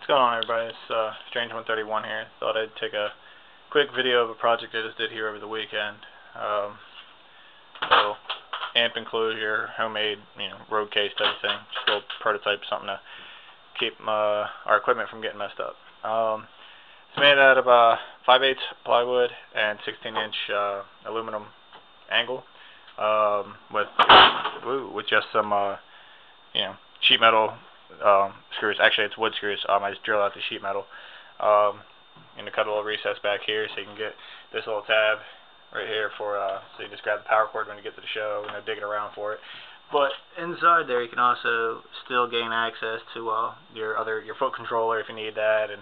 going on, everybody? It's Strange131 here. Thought I'd take a quick video of a project I just did here over the weekend. So amp enclosure, homemade, road case type of thing. Just a little prototype, something to keep our equipment from getting messed up. It's made out of 5/8 plywood and 16-inch aluminum angle with just some sheet metal screws. Actually, it's wood screws. I just drill out the sheet metal and cut a little recess back here so you can get this little tab right here for so you just grab the power cord when you get to the show, digging around for it. But inside there, you can also still gain access to your foot controller if you need that, and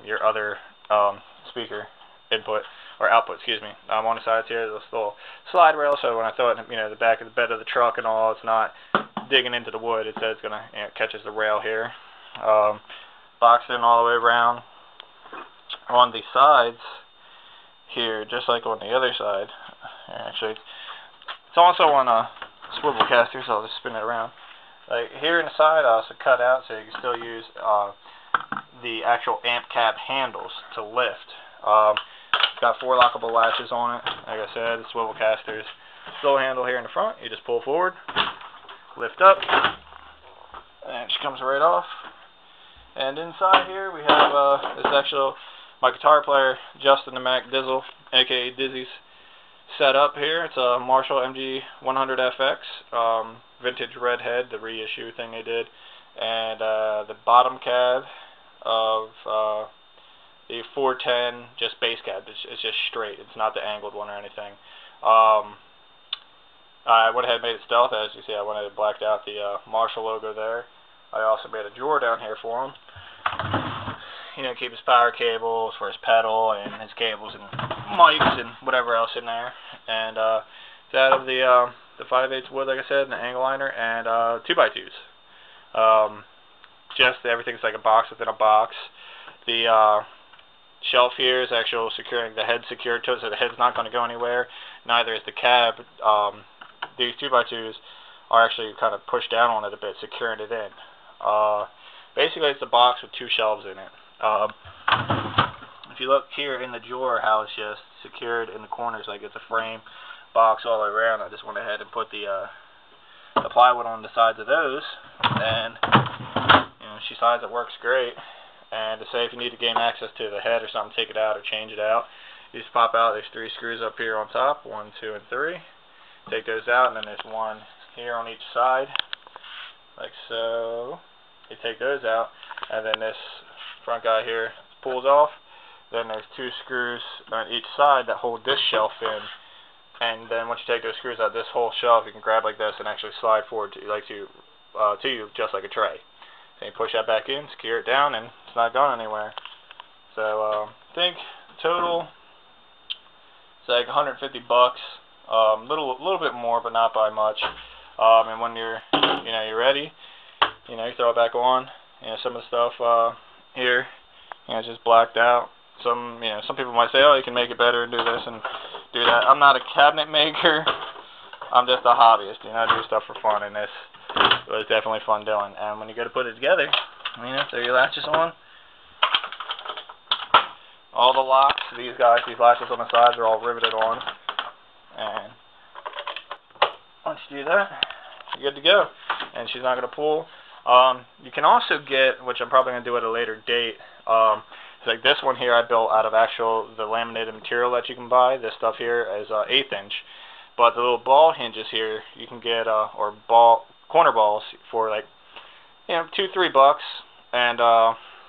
your other speaker input or output, excuse me. On the sides here, there's a little slide rail, so when I throw it in the back of the bed of the truck and all, it's not digging into the wood. It says it's gonna catches the rail here. Boxed in all the way around. On the sides here, just like on the other side, actually, it's also on a swivel caster, so I'll just spin it around. Like here in the side, I also cut out so you can still use the actual amp cap handles to lift. It's got 4 lockable latches on it. Like I said, the swivel casters. Still handle here in the front. You just pull forward, lift up, and it just comes right off. And inside here we have this actual my guitar player Justin the Mac Dizzle, aka Dizzy's, set up here. It's a Marshall MG100FX, vintage red head, the reissue thing they did, and the bottom cab of the 410 just bass cab. It's just straight. It's not the angled one or anything. I went ahead and made it stealth. As you see, I went ahead and blacked out the Marshall logo there. I also made a drawer down here for him. Keep his power cables for his pedal and his cables and mics and whatever else in there. And it's out of the 5/8 wood, like I said, and the angle liner, and 2x2s. Just everything's like a box within a box. The shelf here is actual securing the head secured to it, so the head's not going to go anywhere. Neither is the cab. These 2x2s are actually kind of pushed down on it a bit, securing it in. Basically, it's a box with 2 shelves in it. If you look here in the drawer, how it's just secured in the corners like it's a frame box all the way around, I just went ahead and put the plywood on the sides of those, and she finds it works great. And to say if you need to gain access to the head or something, take it out or change it out, you just pop out. There's 3 screws up here on top, 1, 2, and 3. Take those out, and then there's 1 here on each side, like so. You take those out, and then this front guy here pulls off. Then there's 2 screws on each side that hold this shelf in, and then once you take those screws out, this whole shelf you can grab like this and actually slide forward to you just like a tray. Then you push that back in, secure it down, and it's not going anywhere. So I think total it's like 150 bucks. Little bit more, but not by much. And when you're ready, you throw it back on. Some of the stuff here, it's just blacked out. Some people might say, oh, you can make it better and do this and do that. I'm not a cabinet maker. I'm just a hobbyist. I do stuff for fun, and this was definitely fun doing. And when you go to put it together, throw your latches on. All the locks, these latches on the sides are all riveted on. And once you do that, you're good to go. And she's not going to pull. You can also get, which I'm probably going to do at a later date, it's like this one here I built out of the laminated material that you can buy. This stuff here is 1/8 inch. But the little ball hinges here, you can get, or corner balls for like, $2-3 bucks. And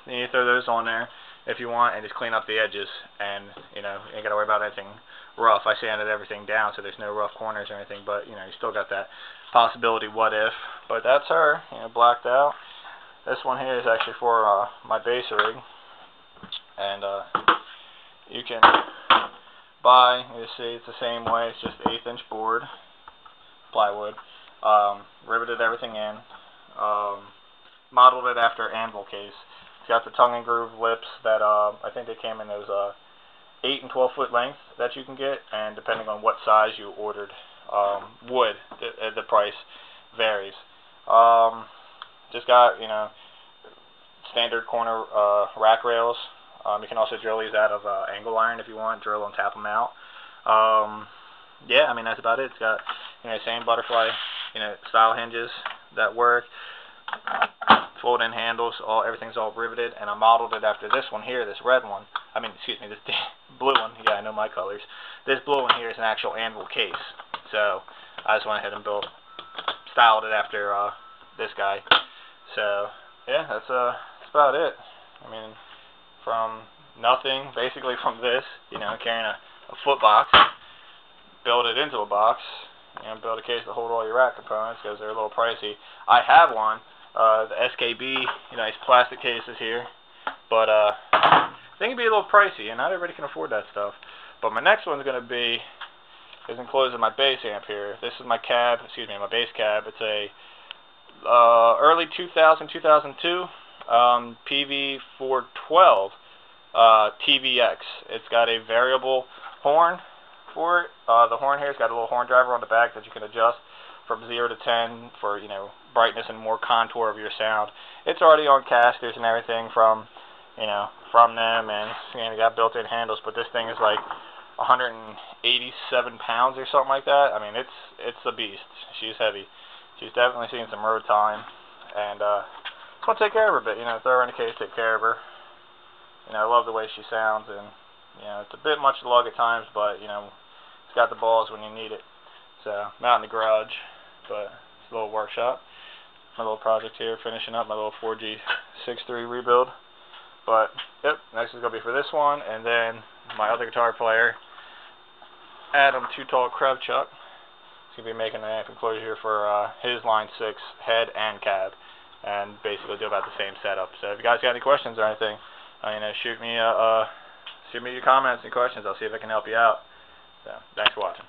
you throw those on there if you want, and just clean up the edges. And, you ain't got to worry about anything rough. I sanded everything down, so there's no rough corners or anything, but you still got that possibility, what if. But that's her, blacked out. This one here is actually for my bass rig, and you can buy, you see it's the same way, it's just 1/8 inch board, plywood, riveted everything in, modeled it after anvil case. It's got the tongue and groove lips that I think they came in those 8 and 12 foot length that you can get, and depending on what size you ordered wood, the price varies. Just got, standard corner rack rails. You can also drill these out of angle iron if you want, drill and tap them out. Yeah, I mean, that's about it. It's got, same butterfly, style hinges that work, fold-in handles, everything's all riveted, and I modeled it after this one here, this red one. I mean, excuse me, this blue one. Yeah, I know my colors. This blue one here is an actual anvil case. So I just went ahead and styled it after this guy. So yeah, that's about it. I mean, from nothing, basically from this, carrying a foot box, build it into a box, build a case to hold all your rack components because they're a little pricey. I have one, the SKB, nice plastic cases here, but they can be a little pricey, and not everybody can afford that stuff. But my next one's going to be enclosed in my bass amp here. This is my cab, my bass cab. It's a early 2000-2002 PV412 TVX. It's got a variable horn for it. The horn here's got a little horn driver on the back that you can adjust from 0 to 10 for brightness and more contour of your sound. It's already on casters and everything from them, and got built-in handles. But this thing is like 187 pounds or something like that. I mean, it's a beast. She's heavy. She's definitely seen some road time, and just want to take care of her a bit. Throw her in a case, take care of her. I love the way she sounds, and it's a bit much to lug at times, but it's got the balls when you need it. So I'm out in the garage, but it's a little workshop. My little project here, finishing up my little 4G63 rebuild. But yep, next is gonna be for this one, and then my other guitar player, Adam Too Tall Kravchuk, is gonna be making an amp enclosure for his Line 6 head and cab, and basically do about the same setup. So if you guys got any questions or anything, shoot me your comments and questions. I'll see if I can help you out. So thanks for watching.